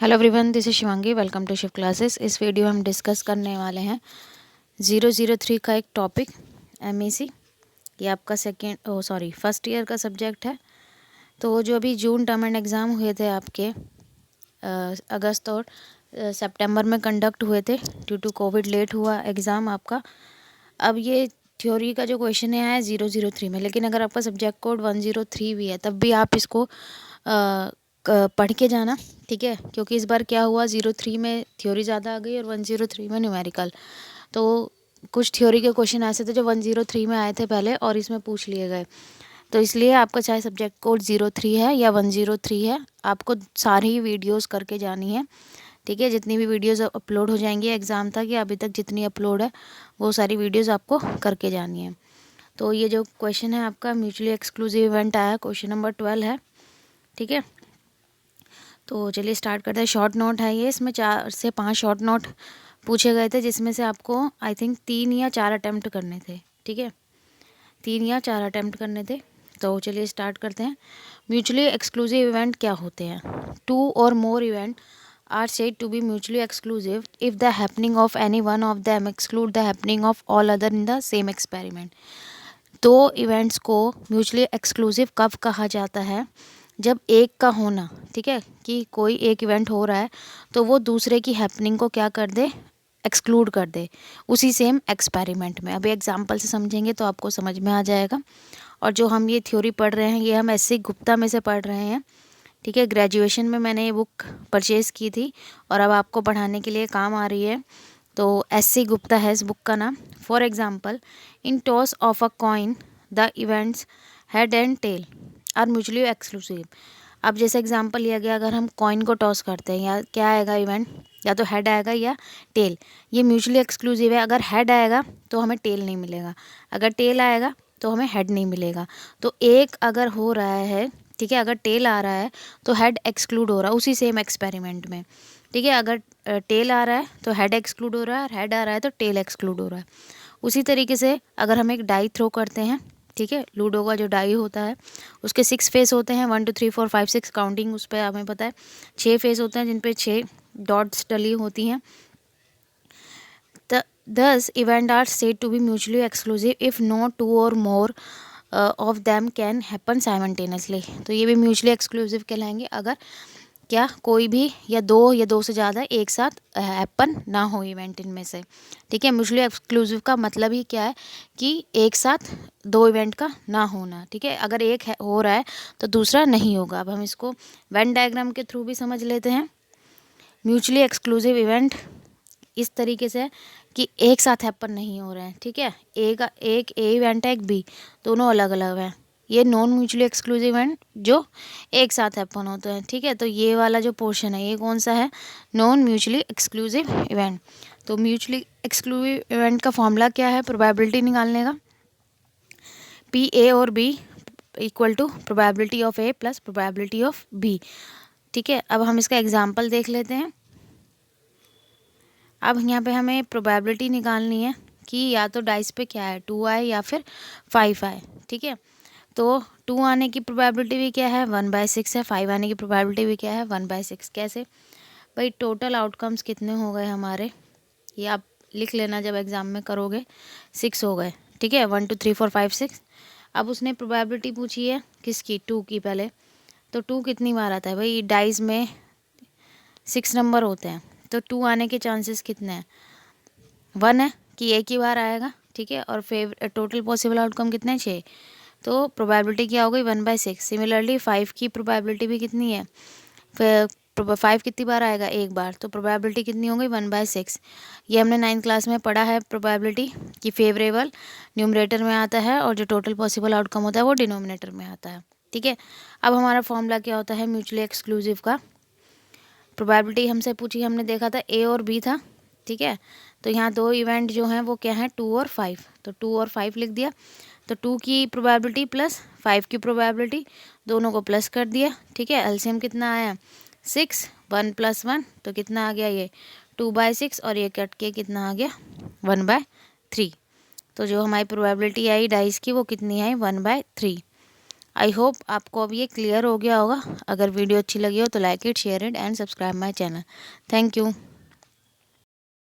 Hello everyone, this is Shivangi. Welcome to Shiv classes. इस वीडियो में हम डिस्कस करने वाले हैं 003 का एक टॉपिक एमएसी। ये आपका फर्स्ट ईयर का सब्जेक्ट है। तो जो अभी जून टर्म एंड एग्ज़ाम हुए थे आपके अगस्त और सितंबर में कंडक्ट हुए थे। ड्यू टू कोविड लेट हुआ एग्ज़ाम आपका। अब ये थ्योरी का जो क्वेश्चन है आया 003 में, लेकिन अगर आपका सब्जेक्ट कोड 103 भी है तब भी आप इसको पढ़ के जाना, ठीक है। क्योंकि इस बार क्या हुआ, 03 में थ्योरी ज़्यादा आ गई और 103 में न्यूमेरिकल। तो कुछ थ्योरी के क्वेश्चन ऐसे थे जो 103 में आए थे पहले और इसमें पूछ लिए गए। तो इसलिए आपका चाहे सब्जेक्ट कोड 03 है या 103 है, आपको सारी वीडियोस करके जानी है, ठीक है। जितनी भी वीडियोस अपलोड हो जाएंगी एग्ज़ाम तक या अभी तक जितनी अपलोड है वो सारी वीडियोस आपको करके जानी है। तो ये जो क्वेश्चन है आपका म्यूचुअली एक्सक्लूसिव इवेंट आया, क्वेश्चन नंबर 12 है, ठीक है। तो चलिए स्टार्ट करते हैं। शॉर्ट नोट है ये, इसमें 4 से 5 शॉर्ट नोट पूछे गए थे, जिसमें से आपको आई थिंक 3 या 4 अटैम्प्ट करने थे, ठीक है। 3 या 4 अटैम्प्ट करने थे। तो चलिए स्टार्ट करते हैं। म्यूचुअली एक्सक्लूसिव इवेंट क्या होते हैं? 2 और more event are said to be mutually exclusive if the happening of any one of them exclude the happening of all other in the same experiment. दो इवेंट्स को mutually exclusive कब कहा जाता है? जब एक का होना, ठीक है, कि कोई एक इवेंट हो रहा है तो वो दूसरे की हैपनिंग को क्या कर दे, एक्सक्लूड कर दे उसी सेम एक्सपेरिमेंट में। अभी एग्जांपल से समझेंगे तो आपको समझ में आ जाएगा। और जो हम ये थ्योरी पढ़ रहे हैं ये हम एस.सी. गुप्ता में से पढ़ रहे हैं, ठीक है। ग्रेजुएशन में मैंने ये बुक परचेज़ की थी और अब आपको पढ़ाने के लिए काम आ रही है। तो एस.सी. गुप्ता है इस बुक का नाम। For example, in toss of a coin the events head and tail are mutually exclusive. अब जैसे एग्जांपल लिया गया, अगर हम कॉइन को टॉस करते हैं या क्या आएगा इवेंट, या तो हेड आएगा या टेल। ये म्यूचुअली एक्सक्लूसिव है। अगर हेड आएगा तो हमें टेल नहीं मिलेगा, अगर टेल आएगा तो हमें हेड नहीं मिलेगा। तो एक अगर हो रहा है, ठीक है, अगर टेल आ रहा है तो हेड एक्सक्लूड हो रहा है उसी सेम एक्सपेरिमेंट में, ठीक है। अगर टेल आ रहा है तो हेड एक्सक्लूड हो रहा है और हेड आ रहा है तो टेल एक्सक्लूड हो रहा है। उसी तरीके से अगर हम एक डाई थ्रो करते हैं, ठीक है, लूडो का जो डाई होता है उसके 6 फेस होते हैं, 1 2 3 4 5 6 काउंटिंग उस पर हमें पता है। 6 फेस होते हैं जिन पे 6 डॉट्स डली होती हैं। Thus, events are said to be mutually exclusive if no two or more of them can happen simultaneously। तो ये भी म्यूचुअली एक्सक्लूसिव कहलाएंगे अगर क्या कोई भी या दो से ज़्यादा एक साथ हैपन ना हो इवेंट इनमें से, ठीक है। म्यूचुअली एक्सक्लूसिव का मतलब ही क्या है कि एक साथ दो इवेंट का ना होना, ठीक है। अगर एक हो रहा है तो दूसरा नहीं होगा। अब हम इसको वेन डायग्राम के थ्रू भी समझ लेते हैं। म्यूचुअली एक्सक्लूसिव इवेंट इस तरीके से कि एक साथ हैपन नहीं हो रहे हैं, ठीक है। एक ए इवेंट है, एक बी, दोनों अलग अलग हैं। ये नॉन म्यूचुअली एक्सक्लूसिव इवेंट जो एक साथ हैपन होते हैं, ठीक है। तो ये वाला जो पोर्शन है ये कौन सा है? Non mutually exclusive event. तो म्यूचुअली एक्सक्लूसिव इवेंट का फॉर्मूला क्या है प्रोबेबिलिटी निकालने का? पी ए और B equal to probability of A plus probability of B, ठीक है। अब हम इसका एग्जाम्पल देख लेते हैं। अब यहाँ पे हमें प्रोबेबिलिटी निकालनी है कि या तो डाइस पे क्या है, 2 आए या फिर 5 आए, ठीक है। तो 2 आने की प्रोबेबिलिटी भी क्या है, 1/6 है। 5 आने की प्रोबेबिलिटी भी क्या है, 1/6। कैसे भाई? टोटल आउटकम्स कितने हो गए हमारे, ये आप लिख लेना जब एग्ज़ाम में करोगे। 6 हो गए, ठीक है। 1 2 3 4 5 6। अब उसने प्रोबेबिलिटी पूछी है किसकी, 2 की पहले। तो 2 कितनी बार आता है भाई? डाइस में 6 नंबर होते हैं तो 2 आने के चांसेस कितने हैं? 1 है कि एक ही बार आएगा, ठीक है। और टोटल पॉसिबल आउटकम कितने हैं? 6। तो प्रोबेबिलिटी क्या हो गई? 1/6। सिमिलरली 5 की प्रोबेबिलिटी भी कितनी है? फिर 5 कितनी बार आएगा? एक बार। तो प्रोबेबिलिटी कितनी हो गई? 1/6। ये हमने 9th क्लास में पढ़ा है प्रोबेबिलिटी कि फेवरेबल न्यूमरेटर में आता है और जो टोटल पॉसिबल आउटकम होता है वो डिनोमिनेटर में आता है, ठीक है। अब हमारा फॉर्मूला क्या होता है म्यूचुअली एक्सक्लूसिव का? प्रोबेबिलिटी हमसे पूछी, हमने देखा था ए और बी था, ठीक है। तो यहाँ दो इवेंट जो हैं वो क्या हैं, 2 और 5। तो 2 और 5 लिख दिया। तो 2 की प्रोबेबिलिटी प्लस 5 की प्रोबेबिलिटी दोनों को प्लस कर दिया, ठीक है। एलसीएम कितना आया? 6। 1 + 1 तो कितना आ गया ये? 2/6 और ये कट के कितना आ गया? 1/3। तो जो हमारी प्रोबेबिलिटी आई डाइस की वो कितनी आई? 1/3। आई होप आपको अब ये क्लियर हो गया होगा। अगर वीडियो अच्छी लगी हो तो like it, share it and subscribe my channel. Thank you.